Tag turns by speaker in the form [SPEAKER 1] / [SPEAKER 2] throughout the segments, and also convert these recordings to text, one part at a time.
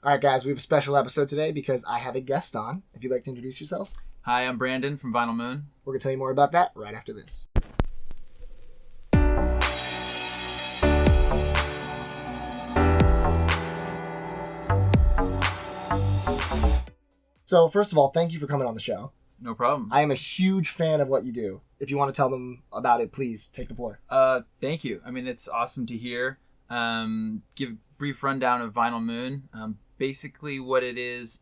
[SPEAKER 1] All right, guys, we have a special episode today because I have a guest on. If you'd like to introduce yourself.
[SPEAKER 2] Hi, I'm Brandon from Vinyl Moon.
[SPEAKER 1] We're going to tell you more about that right after this. So, first of all, thank you for coming on the show.
[SPEAKER 2] No problem.
[SPEAKER 1] I am a huge fan of what you do. If you want to tell them about it, please take the floor.
[SPEAKER 2] Thank you. I mean, it's awesome to hear. Give a brief rundown of Vinyl Moon. Basically, what it is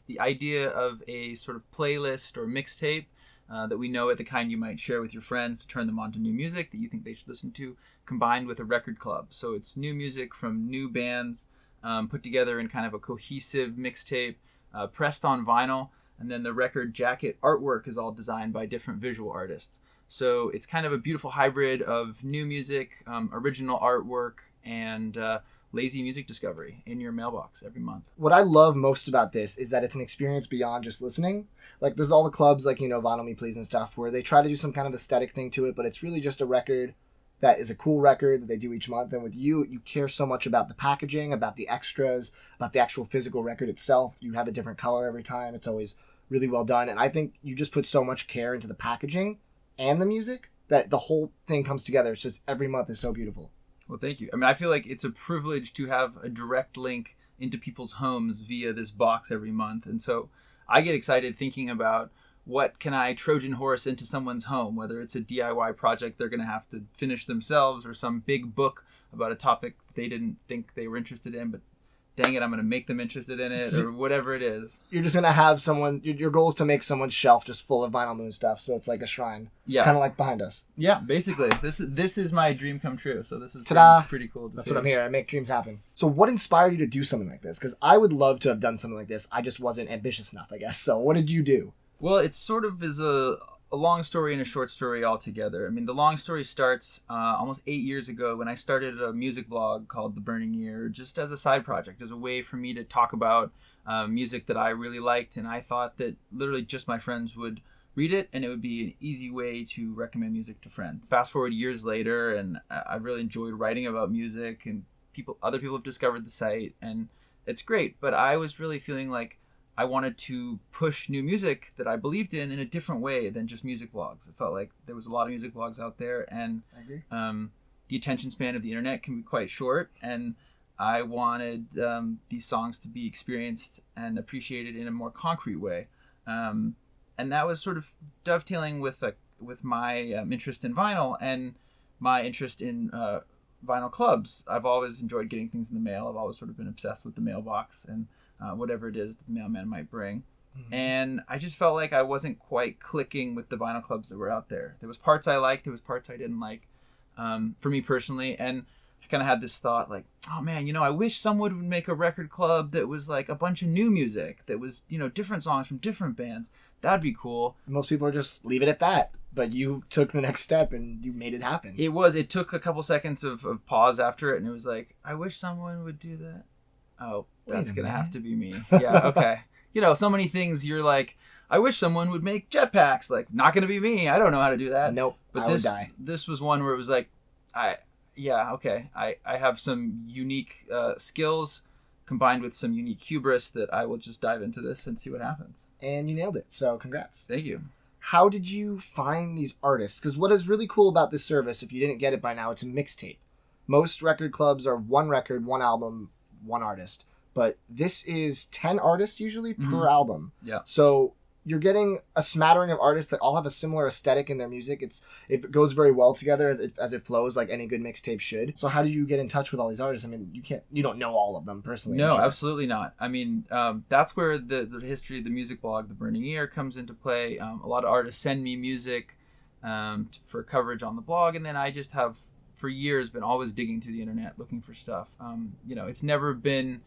[SPEAKER 2] the idea of a sort of playlist or mixtape that we know at the kind you might share with your friends to turn them on to new music that you think they should listen to, combined with a record club. So it's new music from new bands put together in kind of a cohesive mixtape, pressed on vinyl, and then the record jacket artwork is all designed by different visual artists. So it's kind of a beautiful hybrid of new music, original artwork, and lazy music discovery in your mailbox every month.
[SPEAKER 1] What I love most about this is that it's an experience beyond just listening. Like, there's all the clubs like, Vinyl Me Please and stuff, where they try to do some kind of aesthetic thing to it, but it's really just a record that is a cool record that they do each month. And with you care so much about the packaging, about the extras, about the actual physical record itself. You have a different color every time. It's always really well done. And I think you just put so much care into the packaging and the music that the whole thing comes together. It's just every month is so beautiful.
[SPEAKER 2] Well, thank you. I mean, I feel like it's a privilege to have a direct link into people's homes via this box every month. And so I get excited thinking about what can I Trojan horse into someone's home, whether it's a DIY project they're going to have to finish themselves or some big book about a topic they didn't think they were interested in, but dang it, I'm going to make them interested in it, or whatever it is.
[SPEAKER 1] You're just going to have someone, your goal is to make someone's shelf just full of Vinyl Moon stuff, so it's like a shrine. Yeah. Kind of like behind us.
[SPEAKER 2] Yeah, basically. This is my dream come true, so this is pretty cool to
[SPEAKER 1] That's
[SPEAKER 2] see.
[SPEAKER 1] What I'm here. I make dreams happen. So what inspired you to do something like this? Because I would love to have done something like this. I just wasn't ambitious enough, I guess. So what did you do?
[SPEAKER 2] Well, it sort of is a long story and a short story altogether. I mean, the long story starts almost 8 years ago when I started a music blog called The Burning Year, just as a side project, as a way for me to talk about music that I really liked. And I thought that literally just my friends would read it, and it would be an easy way to recommend music to friends. Fast forward years later, and I really enjoyed writing about music, and other people have discovered the site, and it's great. But I was really feeling like I wanted to push new music that I believed in a different way than just music blogs. It felt like there was a lot of music blogs out there, and
[SPEAKER 1] I agree.
[SPEAKER 2] The attention span of the internet can be quite short, and I wanted these songs to be experienced and appreciated in a more concrete way. And that was sort of dovetailing with my interest in vinyl and my interest in vinyl clubs. I've always enjoyed getting things in the mail. I've always sort of been obsessed with the mailbox and whatever it is that the mailman might bring. Mm-hmm. And I just felt like I wasn't quite clicking with the vinyl clubs that were out there. There was parts I liked, there was parts I didn't like, for me personally. And I kind of had this thought like, oh man, I wish someone would make a record club that was like a bunch of new music, that was, different songs from different bands. That'd be cool.
[SPEAKER 1] Most people are just leave it at that. But you took the next step and you made it happen.
[SPEAKER 2] It took a couple seconds of pause after it, and it was like, I wish someone would do that. Oh, that's going to have to be me. Yeah, okay. So many things you're like, I wish someone would make jetpacks. Like, not going to be me. I don't know how to do that.
[SPEAKER 1] Nope,
[SPEAKER 2] but
[SPEAKER 1] I would die.
[SPEAKER 2] This was one where it was like, I have some unique skills combined with some unique hubris that I will just dive into this and see what happens.
[SPEAKER 1] And you nailed it, so congrats.
[SPEAKER 2] Thank you.
[SPEAKER 1] How did you find these artists? Because what is really cool about this service, if you didn't get it by now, it's a mixtape. Most record clubs are one record, one album, one artist. But this is 10 artists usually per album.
[SPEAKER 2] Yeah.
[SPEAKER 1] So you're getting a smattering of artists that all have a similar aesthetic in their music. It goes very well together as it flows, like any good mixtape should. So how do you get in touch with all these artists? I mean, you don't know all of them personally.
[SPEAKER 2] No, absolutely not. I mean, that's where the history of the music blog, The Burning Year, comes into play. A lot of artists send me music for coverage on the blog, and then I just have, for years, been always digging through the internet looking for stuff. It's never been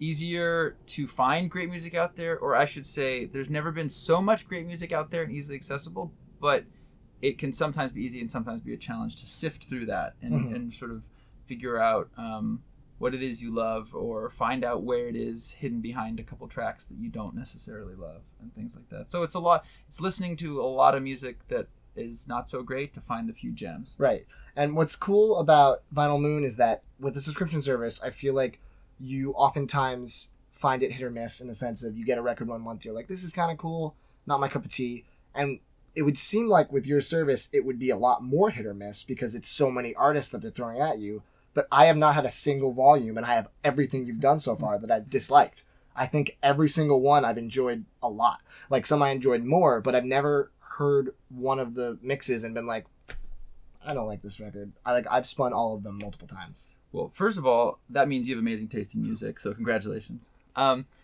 [SPEAKER 2] easier to find great music out there, or I should say there's never been so much great music out there and easily accessible, but it can sometimes be easy and sometimes be a challenge to sift through that and sort of figure out what it is you love, or find out where it is hidden behind a couple tracks that you don't necessarily love and things like that. So it's listening to a lot of music that is not so great to find the few gems.
[SPEAKER 1] Right. And what's cool about Vinyl Moon is that with the subscription service, I feel like you oftentimes find it hit or miss in the sense of you get a record 1 month, you're like, this is kind of cool, not my cup of tea. And it would seem like with your service, it would be a lot more hit or miss because it's so many artists that they're throwing at you. But I have not had a single volume, and I have everything you've done so far that I've disliked. I think every single one I've enjoyed a lot. Like some I enjoyed more, but I've never heard one of the mixes and been like, I don't like this record. I've spun all of them multiple times.
[SPEAKER 2] Well, first of all, that means you have amazing taste in music, so congratulations.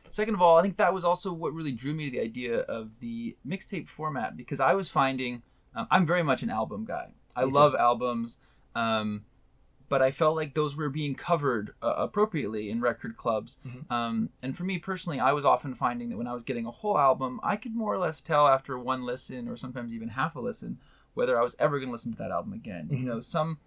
[SPEAKER 2] Second of all, I think that was also what really drew me to the idea of the mixtape format, because I was finding, I'm very much an album guy. I love albums, but I felt like those were being covered appropriately in record clubs.
[SPEAKER 1] Mm-hmm.
[SPEAKER 2] And for me personally, I was often finding that when I was getting a whole album, I could more or less tell after one listen or sometimes even half a listen whether I was ever going to listen to that album again.
[SPEAKER 1] Mm-hmm.
[SPEAKER 2] You know, some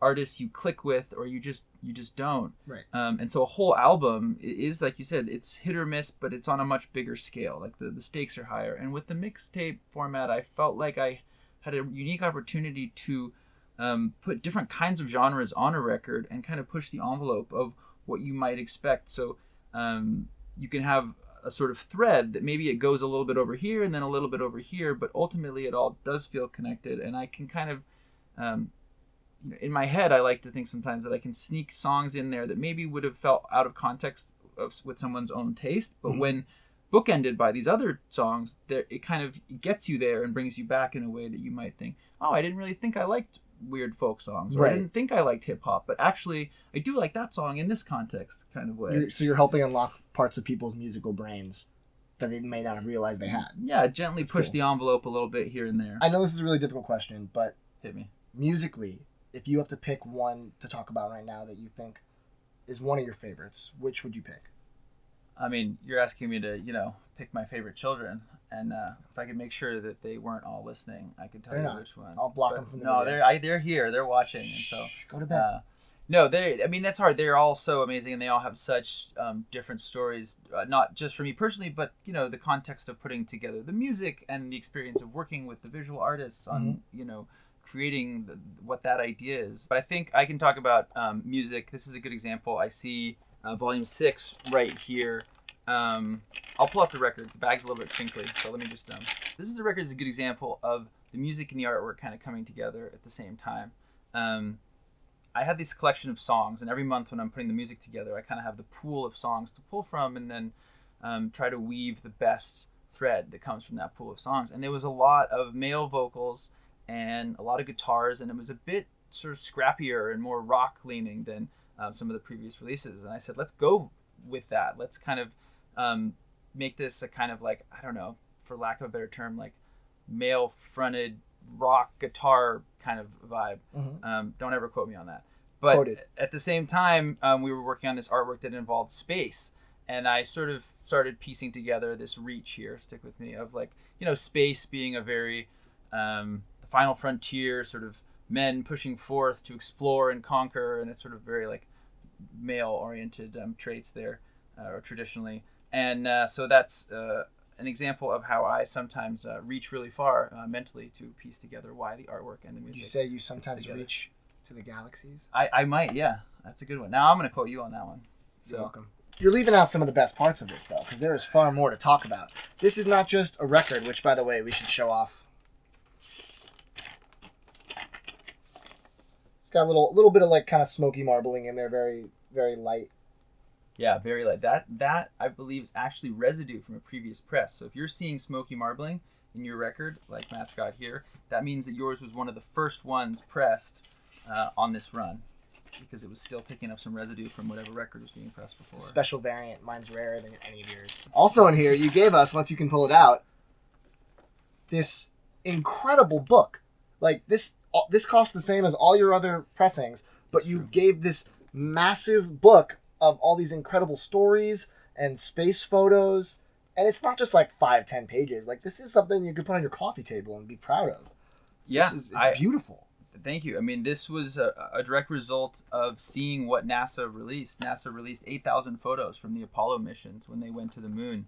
[SPEAKER 2] artists you click with or you just don't.
[SPEAKER 1] Right.
[SPEAKER 2] And so a whole album is, like you said, it's hit or miss, but it's on a much bigger scale. Like the stakes are higher. And with the mixtape format, I felt like I had a unique opportunity to put different kinds of genres on a record and kind of push the envelope of what you might expect. So you can have a sort of thread that maybe it goes a little bit over here and then a little bit over here, but ultimately it all does feel connected. And I can kind of, in my head, I like to think sometimes that I can sneak songs in there that maybe would have felt out of context with someone's own taste, but
[SPEAKER 1] Mm-hmm.
[SPEAKER 2] when bookended by these other songs, it kind of gets you there and brings you back in a way that you might think, oh, I didn't really think I liked weird folk songs, or
[SPEAKER 1] Right.
[SPEAKER 2] I didn't think I liked hip hop, but actually I do like that song in this context kind of way.
[SPEAKER 1] So you're helping unlock parts of people's musical brains that they may not have realized they had.
[SPEAKER 2] Yeah, gently
[SPEAKER 1] That's
[SPEAKER 2] push
[SPEAKER 1] cool.
[SPEAKER 2] the envelope a little bit here and there.
[SPEAKER 1] I know this is a really difficult question, but
[SPEAKER 2] Hit me.
[SPEAKER 1] musically, if you have to pick one to talk about right now that you think is one of your favorites, which would you pick?
[SPEAKER 2] I mean, you're asking me to, pick my favorite children, and if I could make sure that they weren't all listening, I could tell
[SPEAKER 1] They're
[SPEAKER 2] you
[SPEAKER 1] not.
[SPEAKER 2] which one.
[SPEAKER 1] I'll block
[SPEAKER 2] But
[SPEAKER 1] them from the
[SPEAKER 2] no,
[SPEAKER 1] video.
[SPEAKER 2] they're here, they're watching, and so
[SPEAKER 1] Go to bed.
[SPEAKER 2] no, that's hard. They're all so amazing, and they all have such different stories. Not just for me personally, but the context of putting together the music and the experience of working with the visual artists on creating what that idea is. But I think I can talk about music. This is a good example. I see Volume 6 right here. I'll pull up the record. The bag's a little bit crinkly, so let me just... This is a record that's a good example of the music and the artwork kind of coming together at the same time. I have this collection of songs, and every month when I'm putting the music together, I kind of have the pool of songs to pull from and then try to weave the best thread that comes from that pool of songs. And there was a lot of male vocals and a lot of guitars, and it was a bit sort of scrappier and more rock leaning than some of the previous releases. And I said, let's go with that. Let's kind of make this a kind of like, I don't know, for lack of a better term, like male fronted rock guitar kind of vibe.
[SPEAKER 1] Mm-hmm.
[SPEAKER 2] Don't ever quote me on that. But
[SPEAKER 1] Quoted.
[SPEAKER 2] at the same time, we were working on this artwork that involved space. And I sort of started piecing together this reach here, stick with me, of like, space being a very the final frontier, sort of men pushing forth to explore and conquer. And it's sort of very like male-oriented traits there, or traditionally. And so that's an example of how I sometimes reach really far mentally to piece together why the artwork and the music.
[SPEAKER 1] Would you say you sometimes
[SPEAKER 2] together.
[SPEAKER 1] reach to the galaxies?
[SPEAKER 2] I might, yeah. That's a good one. Now I'm going to quote you on that one.
[SPEAKER 1] You're welcome. You're leaving out some of the best parts of this, though, because there is far more to talk about. This is not just a record, which, by the way, we should show off. It's got a little bit of like kind of smoky marbling in there, very, very light.
[SPEAKER 2] Yeah, very light. That I believe is actually residue from a previous press. So if you're seeing smoky marbling in your record, like Matt's got here, that means that yours was one of the first ones pressed on this run, because it was still picking up some residue from whatever record was being pressed before.
[SPEAKER 1] It's a special variant. Mine's rarer than any of yours. Also in here, you gave us, once you can pull it out, this incredible book. Like this cost the same as all your other pressings, but you gave this massive book of all these incredible stories and space photos, and it's not just like 5-10 pages. Like this is something you could put on your coffee table and be proud of.
[SPEAKER 2] Yeah,
[SPEAKER 1] It's beautiful.
[SPEAKER 2] Thank you. I mean, this was a direct result of seeing what NASA released. NASA released 8,000 photos from the Apollo missions when they went to the moon,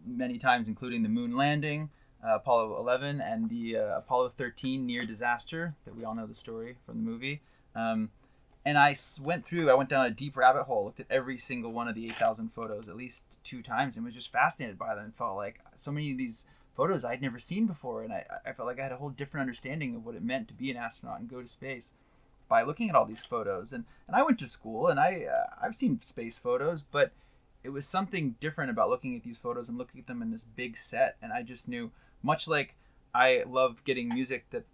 [SPEAKER 2] many times, including the moon landing, Apollo 11, and the Apollo 13 near disaster that we all know the story from the movie. And I went down a deep rabbit hole, looked at every single one of the 8,000 photos at least 2 times, and was just fascinated by them, and felt like so many of these photos I'd never seen before, and I felt like I had a whole different understanding of what it meant to be an astronaut and go to space by looking at all these photos. And I went to school, and I've seen space photos, but it was something different about looking at these photos and looking at them in this big set. And I just knew, much like I love getting music that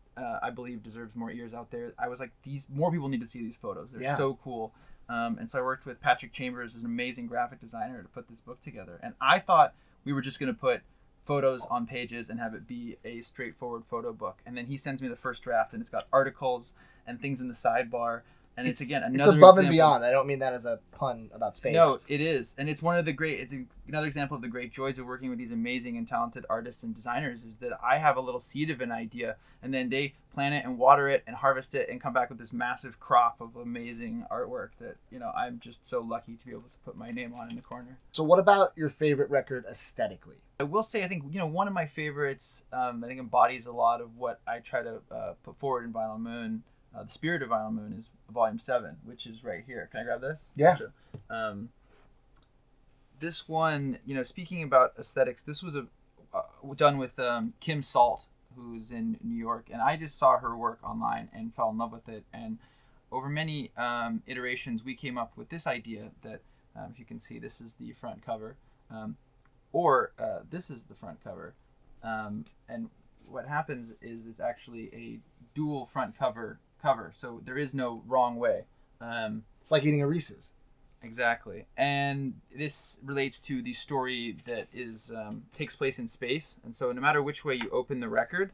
[SPEAKER 2] I believe deserves more ears out there, I was like, more people need to see these photos. They're so cool. And so I worked with Patrick Chambers, an amazing graphic designer, to put this book together. And I thought we were just going to put photos on pages and have it be a straightforward photo book. And then he sends me the first draft, and it's got articles and things in the sidebar. And it's again another
[SPEAKER 1] it's above
[SPEAKER 2] example.
[SPEAKER 1] And beyond. I don't mean that as a pun about space.
[SPEAKER 2] No, it is, and it's another example of the great joys of working with these amazing and talented artists and designers. Is that I have a little seed of an idea, and then they plant it and water it and harvest it and come back with this massive crop of amazing artwork that I'm just so lucky to be able to put my name on in the corner.
[SPEAKER 1] So, what about your favorite record aesthetically?
[SPEAKER 2] I will say, I think one of my favorites, I think embodies a lot of what I try to put forward in Vinyl Moon. The Spirit of Vinyl Moon is Volume 7, which is right here. Can I grab this?
[SPEAKER 1] Yeah.
[SPEAKER 2] Gotcha. This one, speaking about aesthetics, this was done with Kim Salt, who's in New York, and I just saw her work online and fell in love with it. And over many iterations, we came up with this idea that, if you can see, this is the front cover, or this is the front cover. And what happens is it's actually a dual front cover, so there is no wrong way.
[SPEAKER 1] It's like eating a Reese's.
[SPEAKER 2] Exactly. And this relates to the story that takes place in space. And so no matter which way you open the record,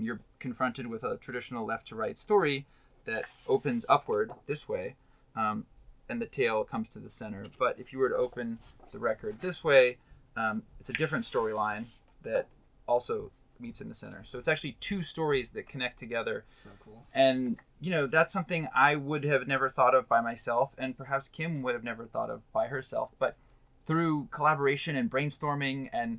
[SPEAKER 2] you're confronted with a traditional left to right story that opens upward this way, and the tail comes to the center. But if you were to open the record this way, it's a different storyline that also meets in the center. So it's actually 2 stories that connect together.
[SPEAKER 1] So cool.
[SPEAKER 2] And that's something I would have never thought of by myself, and perhaps Kim would have never thought of by herself. But through collaboration and brainstorming and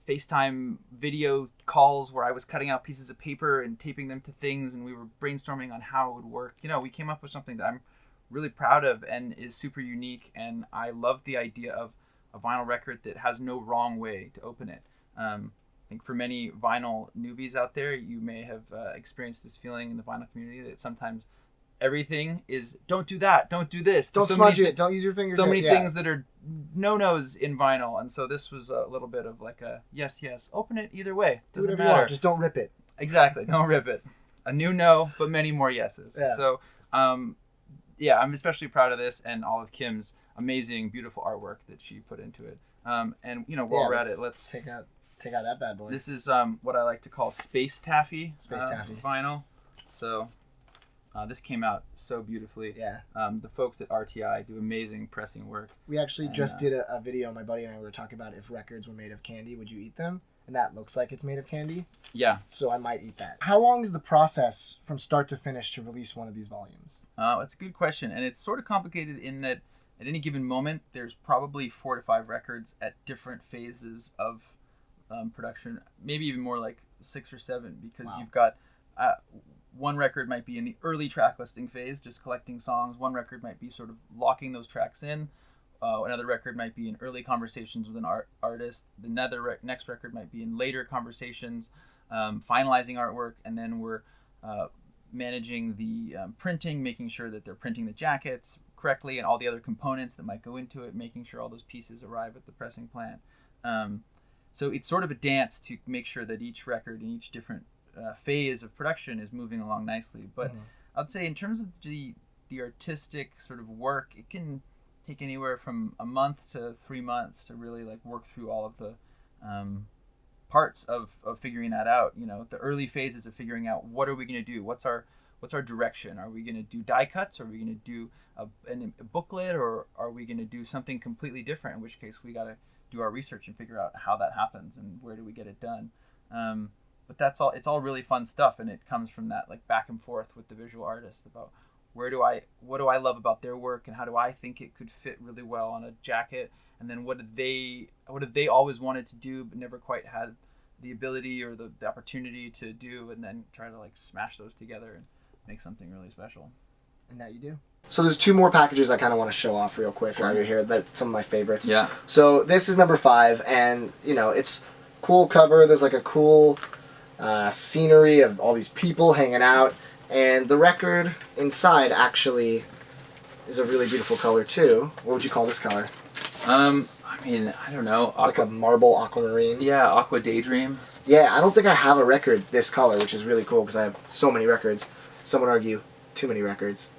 [SPEAKER 2] FaceTime video calls where I was cutting out pieces of paper and taping them to things, and we were brainstorming on how it would work, we came up with something that I'm really proud of and is super unique. And I love the idea of a vinyl record that has no wrong way to open it. I think for many vinyl newbies out there, you may have experienced this feeling in the vinyl community that sometimes everything is, don't do that, don't do this.
[SPEAKER 1] Don't smudge it, don't use your fingers.
[SPEAKER 2] So many things that are no-nos in vinyl. And so this was a little bit of like a, yes, open it either way. Doesn't matter.
[SPEAKER 1] Just don't rip it.
[SPEAKER 2] Exactly, don't rip it. A new no, but many more yeses.
[SPEAKER 1] Yeah.
[SPEAKER 2] So, I'm especially proud of this and all of Kim's amazing, beautiful artwork that she put into it. And, while we're at it, let's
[SPEAKER 1] take out that bad boy.
[SPEAKER 2] This is what I like to call space taffy.
[SPEAKER 1] Taffy
[SPEAKER 2] vinyl. So this came out so beautifully.
[SPEAKER 1] Yeah.
[SPEAKER 2] The folks at RTI do amazing pressing work.
[SPEAKER 1] We actually just did a video. My buddy and I were talking about if records were made of candy, would you eat them? And that looks like it's made of candy.
[SPEAKER 2] Yeah.
[SPEAKER 1] So I might eat that. How long is the process from start to finish to release one of these volumes?
[SPEAKER 2] It's a good question, and it's sort of complicated in that at any given moment, there's probably 4 to 5 records at different phases of production, maybe even more like 6 or 7, because you've got one record might be in the early track listing phase, just collecting songs. One record might be sort of locking those tracks in. Another record might be in early conversations with an artist. Next record might be in later conversations, finalizing artwork, and then we're managing the printing, making sure that they're printing the jackets correctly and all the other components that might go into it, making sure all those pieces arrive at the pressing plant. So it's sort of a dance to make sure that each record in each different phase of production is moving along nicely. But I'd say in terms of the artistic sort of work, it can take anywhere from a month to 3 months to really like work through all of the parts of figuring that out. The early phases of figuring out what are we going to do? What's our direction? Are we going to do die cuts? Are we going to do a booklet, or are we going to do something completely different? In which case we got to do our research and figure out how that happens and where do we get it done. But that's all. It's all really fun stuff, and it comes from that like back and forth with the visual artist about what do I love about their work, and how do I think it could fit really well on a jacket, and then what have they always wanted to do but never quite had the ability or the opportunity to do, and then try to like smash those together and make something really special.
[SPEAKER 1] And that you do. So there's 2 more packages I kind of want to show off real quick
[SPEAKER 2] Sure.
[SPEAKER 1] while you're here. That's some of my favorites.
[SPEAKER 2] Yeah.
[SPEAKER 1] So this is number 5, and it's cool cover. There's like a cool scenery of all these people hanging out, and the record inside actually is a really beautiful color too. What would you call this color?
[SPEAKER 2] I mean, I don't know.
[SPEAKER 1] It's like a marble aquamarine.
[SPEAKER 2] Yeah, Aqua Daydream.
[SPEAKER 1] Yeah, I don't think I have a record this color, which is really cool because I have so many records. Some would argue too many records.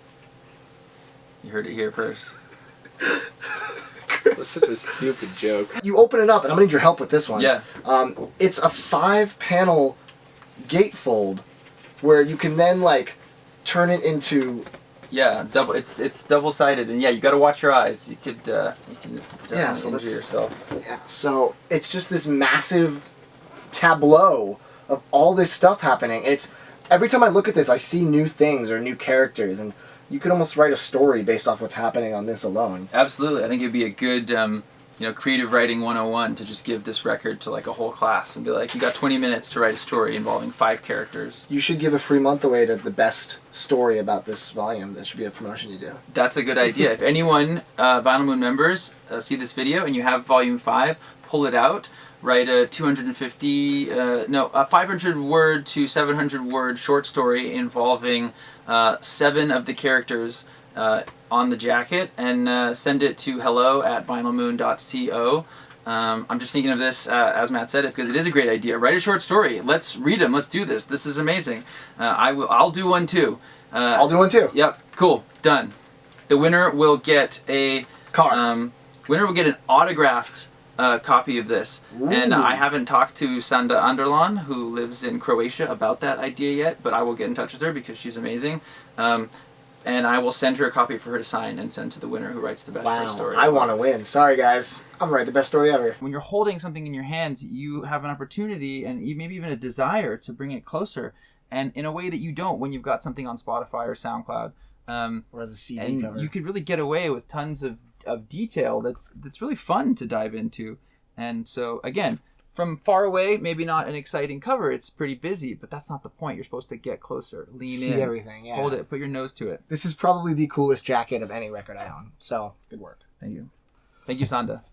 [SPEAKER 2] You heard it here first.
[SPEAKER 3] That's such a stupid joke.
[SPEAKER 1] You open it up, and I'm gonna need your help with this one.
[SPEAKER 2] Yeah.
[SPEAKER 1] It's a 5-panel gatefold where you can then like turn it into.
[SPEAKER 2] Yeah, double. It's double-sided, and yeah, you got to watch your eyes. You can
[SPEAKER 1] Yeah, so
[SPEAKER 2] injure yourself.
[SPEAKER 1] Yeah, so it's just this massive tableau of all this stuff happening. It's every time I look at this, I see new things or new characters, and you could almost write a story based off what's happening on this alone.
[SPEAKER 2] Absolutely, I think it'd be a good creative writing 101 to just give this record to like a whole class and be like, you got 20 minutes to write a story involving 5 characters.
[SPEAKER 1] You should give a free month away to the best story about this volume. That should be a promotion you do.
[SPEAKER 2] That's a good idea. If anyone, Vinyl Moon members, see this video and you have volume 5, pull it out, write a 500 word to 700 word short story involving 7 of the characters on the jacket, and send it to hello@vinylmoon.co. I'm just thinking of this, as Matt said it, because it is a great idea. Write a short story. Let's read them. Let's do this. This is amazing. I'll do one too.
[SPEAKER 1] I'll do one too.
[SPEAKER 2] Yep. Cool. Done. The winner will get a
[SPEAKER 1] card.
[SPEAKER 2] Winner will get an autographed copy of this.
[SPEAKER 1] Ooh.
[SPEAKER 2] And I haven't talked to Sanda Anderlan, who lives in Croatia, about that idea yet, but I will get in touch with her because she's amazing. And I will send her a copy for her to sign and send to the winner who writes the best short story.
[SPEAKER 1] I want to win. Sorry, guys. I'm gonna write the best story ever.
[SPEAKER 2] When you're holding something in your hands, you have an opportunity and maybe even a desire to bring it closer, and in a way that you don't when you've got something on Spotify or SoundCloud.
[SPEAKER 1] Or as a CD
[SPEAKER 2] and
[SPEAKER 1] cover.
[SPEAKER 2] you could really get away with tons of detail that's really fun to dive into. And so, again, from far away, maybe not an exciting cover. It's pretty busy, but that's not the point. You're supposed to get closer, lean in,
[SPEAKER 1] see everything, yeah.
[SPEAKER 2] hold it, put your nose to it.
[SPEAKER 1] This is probably the coolest jacket of any record I own. So, good work.
[SPEAKER 2] Thank you. Thank you, Sanda.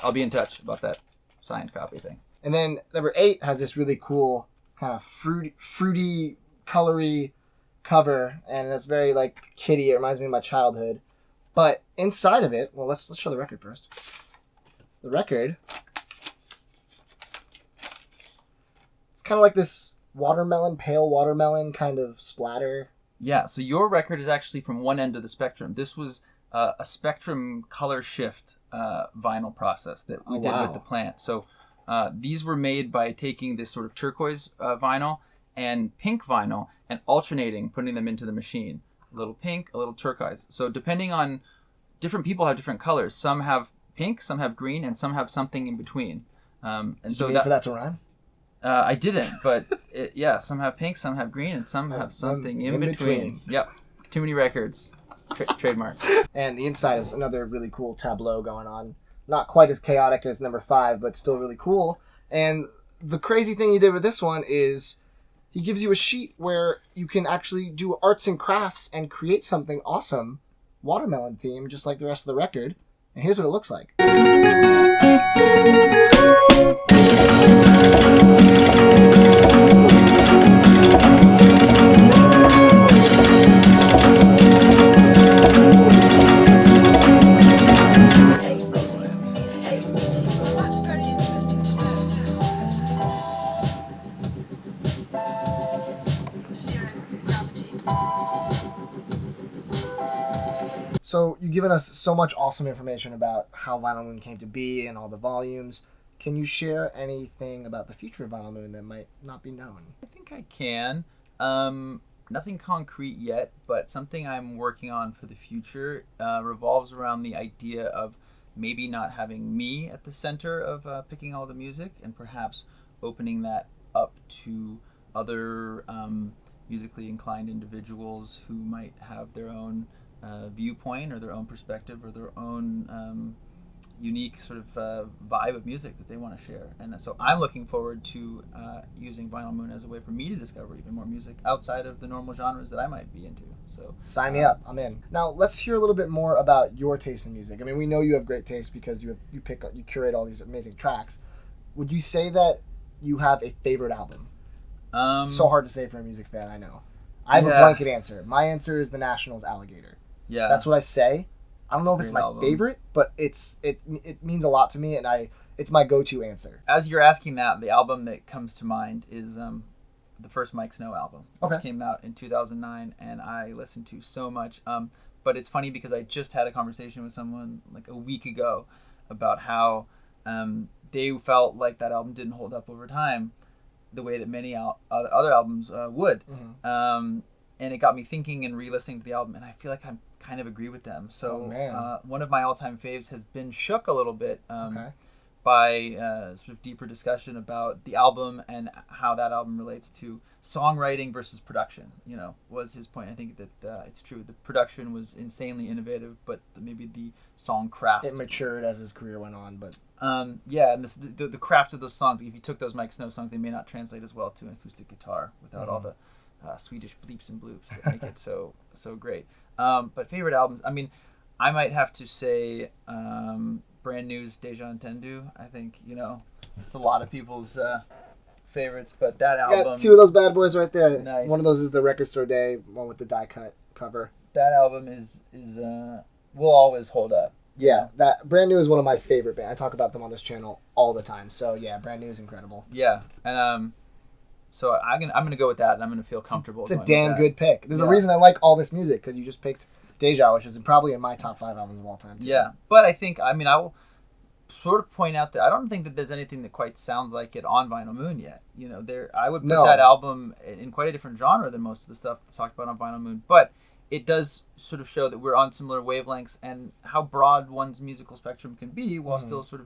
[SPEAKER 2] I'll be in touch about that signed copy thing.
[SPEAKER 1] And then number 8 has this really cool kind of fruity, colory cover, and it's very like kitty. It reminds me of my childhood. But inside of it, well, let's show the record first. The record, it's kind of like this watermelon, pale watermelon kind of splatter.
[SPEAKER 2] Yeah, so your record is actually from one end of the spectrum. This was a spectrum color shift vinyl process that we did with the plant. So these were made by taking this sort of turquoise vinyl and pink vinyl and alternating, putting them into the machine. A little pink, a little turquoise. So depending on, different people have different colors. Some have pink, some have green, and some have something in between.
[SPEAKER 1] And did you mean for that to rhyme?
[SPEAKER 2] I didn't, but some have pink, some have green, and some have something in between. Yep. Too many records. Trademark.
[SPEAKER 1] And the inside is another really cool tableau going on. Not quite as chaotic as number 5, but still really cool. And the crazy thing he did with this one is he gives you a sheet where you can actually do arts and crafts and create something awesome, watermelon theme, just like the rest of the record. And here's what it looks like. So you've given us so much awesome information about how Vinyl Moon came to be and all the volumes. Can you share anything about the future of Vinyl Moon that might not be known?
[SPEAKER 2] I think I can. Nothing concrete yet, but something I'm working on for the future revolves around the idea of maybe not having me at the center of picking all the music, and perhaps opening that up to other musically inclined individuals who might have their own viewpoint or their own perspective or their own unique sort of vibe of music that they want to share. And so I'm looking forward to using Vinyl Moon as a way for me to discover even more music outside of the normal genres that I might be into. So
[SPEAKER 1] sign me up. I'm in. Now let's hear a little bit more about your taste in music. I mean, we know you have great taste because you curate all these amazing tracks. Would you say that you have a favorite album? So hard to say for a music fan, I know. I have a blanket answer. My answer is The National's Alligator.
[SPEAKER 2] Yeah.
[SPEAKER 1] That's what I say. I don't know if it's my favorite, but it means a lot to me, and it's my go-to answer.
[SPEAKER 2] As you're asking that, the album that comes to mind is the first Mike Snow album, which came out in 2009, and I listened to so much. But it's funny because I just had a conversation with someone like a week ago about how they felt like that album didn't hold up over time the way that many other albums would. Mm-hmm. And it got me thinking and re-listening to the album, and I feel like I kind of agree with them. So one of my all-time faves has been shook a little bit by sort of deeper discussion about the album and how that album relates to songwriting versus production, was his point. I think that it's true. The production was insanely innovative, but maybe the song craft.
[SPEAKER 1] It matured as his career went on, but...
[SPEAKER 2] and the craft of those songs, if you took those Mike Snow songs, they may not translate as well to an acoustic guitar without all the Swedish bleeps and bloops that make it so great. But favorite albums, I mean, I might have to say Brand New's Deja Entendu. I think, it's a lot of people's favorites, but that album...
[SPEAKER 1] Got two of those bad boys right there.
[SPEAKER 2] Nice.
[SPEAKER 1] One of those is the Record Store Day, one with the die cut cover.
[SPEAKER 2] That album is will always hold up.
[SPEAKER 1] Yeah, that Brand New is one of my favorite bands. I talk about them on this channel all the time. So yeah, Brand New is incredible.
[SPEAKER 2] Yeah, and so I'm gonna go with that, and I'm gonna feel comfortable.
[SPEAKER 1] It's a damn good pick. There's a reason I like all this music, because you just picked Deja, which is probably in my top 5 albums of all time too.
[SPEAKER 2] Yeah, but I will sort of point out that I don't think that there's anything that quite sounds like it on Vinyl Moon yet. I would put that album in quite a different genre than most of the stuff that's talked about on Vinyl Moon, but it does sort of show that we're on similar wavelengths and how broad one's musical spectrum can be while still sort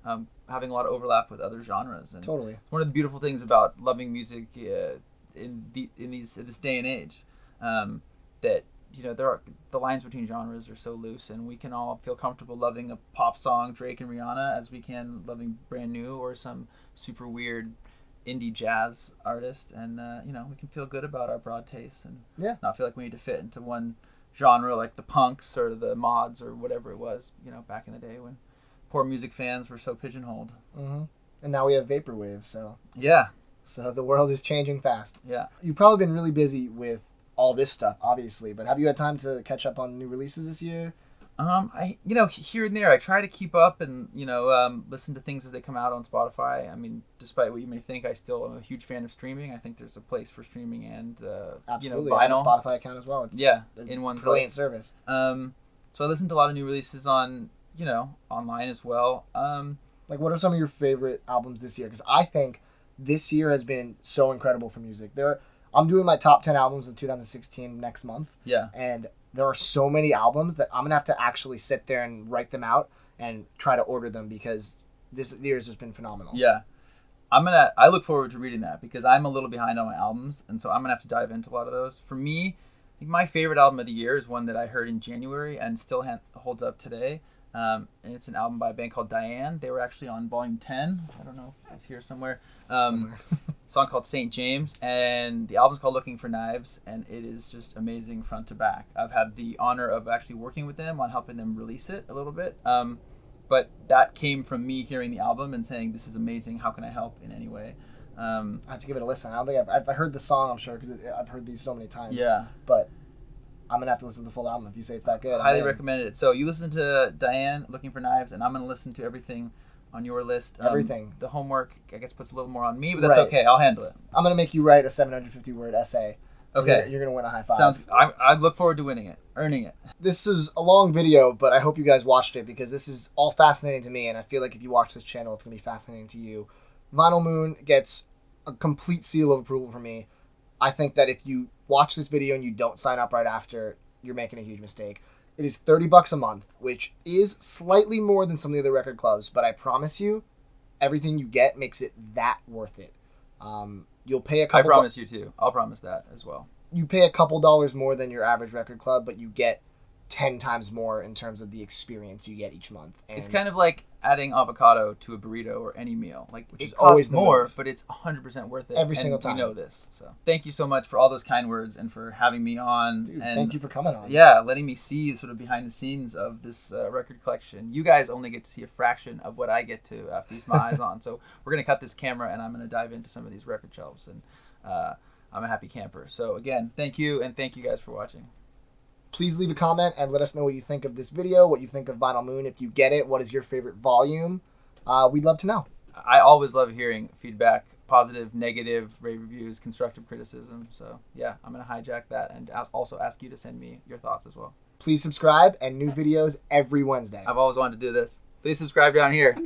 [SPEAKER 2] of having a lot of overlap with other genres. And
[SPEAKER 1] totally.
[SPEAKER 2] It's one of the beautiful things about loving music in this day and age, that the lines between genres are so loose, and we can all feel comfortable loving a pop song, Drake and Rihanna, as we can loving Brand New or some super weird indie jazz artist, and we can feel good about our broad tastes and not feel like we need to fit into one genre like the punks or the mods or whatever it was, back in the day when poor music fans were so pigeonholed.
[SPEAKER 1] Mm-hmm. And now we have vaporwave, so the world is changing fast.
[SPEAKER 2] Yeah,
[SPEAKER 1] you've probably been really busy with all this stuff, obviously, but have you had time to catch up on new releases this year?
[SPEAKER 2] I here and there I try to keep up and listen to things as they come out on Spotify. I mean, despite what you may think, I still am a huge fan of streaming. I think there's a place for streaming and
[SPEAKER 1] absolutely.
[SPEAKER 2] Vinyl.
[SPEAKER 1] I have a Spotify account as well. It's
[SPEAKER 2] in one
[SPEAKER 1] brilliant service.
[SPEAKER 2] So I listened to a lot of new releases on online as well.
[SPEAKER 1] Like, what are some of your favorite albums this year? Because I think this year has been so incredible for music. I'm doing my top 10 albums of 2016 next month. Yeah. And there are so many albums that I'm going to have to actually sit there and write them out and try to order them, because this year has just been phenomenal.
[SPEAKER 2] Yeah. I look forward to reading that, because I'm a little behind on my albums, and so I'm going to have to dive into a lot of those. For me, I think my favorite album of the year is one that I heard in January and still holds up today. And it's an album by a band called Diane. They were actually on Volume 10. I don't know if it's here somewhere. Song called St. James, and the album's called Looking for Knives, and it is just amazing front to back. I've had the honor of actually working with them on helping them release it a little bit, but that came from me hearing the album and saying, this is amazing, how can I help in any way?
[SPEAKER 1] I have to give it a listen. I don't think I've heard the song, I'm sure, because I've heard these so many times.
[SPEAKER 2] Yeah.
[SPEAKER 1] But I'm going to have to listen to the full album if you say it's that good.
[SPEAKER 2] Highly recommended it. So you listen to Diane, Looking for Knives, and I'm going to listen to everything on your list.
[SPEAKER 1] Everything.
[SPEAKER 2] The homework, I guess, puts a little more on me, but that's okay. I'll handle it.
[SPEAKER 1] I'm going to make you write a 750-word essay.
[SPEAKER 2] Okay.
[SPEAKER 1] You're going to win a high five.
[SPEAKER 2] Sounds. I look forward to winning it, earning it.
[SPEAKER 1] This is a long video, but I hope you guys watched it, because this is all fascinating to me, and I feel like if you watch this channel, it's going to be fascinating to you. Vinyl Moon gets a complete seal of approval from me. I think that if you watch this video and you don't sign up right after, you're making a huge mistake. It is $30 a month, which is slightly more than some of the other record clubs, but I promise you, everything you get makes it that worth it. You'll pay a couple.
[SPEAKER 2] I promise you too. I'll promise that as well.
[SPEAKER 1] You pay a couple dollars more than your average record club, but you get 10 times more in terms of the experience you get each month. And
[SPEAKER 2] It's kind of like adding avocado to a burrito or any meal, like which
[SPEAKER 1] It's
[SPEAKER 2] costs
[SPEAKER 1] always the
[SPEAKER 2] more,
[SPEAKER 1] move.
[SPEAKER 2] but it's 100% worth it
[SPEAKER 1] Every
[SPEAKER 2] and
[SPEAKER 1] single time.
[SPEAKER 2] We know this, so thank you so much for all those kind words and for having me on.
[SPEAKER 1] Dude,
[SPEAKER 2] and
[SPEAKER 1] thank you for coming on.
[SPEAKER 2] Yeah, letting me see sort of behind the scenes of this record collection. You guys only get to see a fraction of what I get to feast my eyes on. So we're gonna cut this camera and I'm gonna dive into some of these record shelves, and I'm a happy camper. So again, thank you, and thank you guys for watching.
[SPEAKER 1] Please leave a comment and let us know what you think of this video, what you think of Vinyl Moon. If you get it, what is your favorite volume? We'd love to know.
[SPEAKER 2] I always love hearing feedback, positive, negative, rave reviews, constructive criticism. So yeah, I'm going to hijack that and also ask you to send me your thoughts as well.
[SPEAKER 1] Please subscribe, and new videos every Wednesday.
[SPEAKER 2] I've always wanted to do this. Please subscribe down here.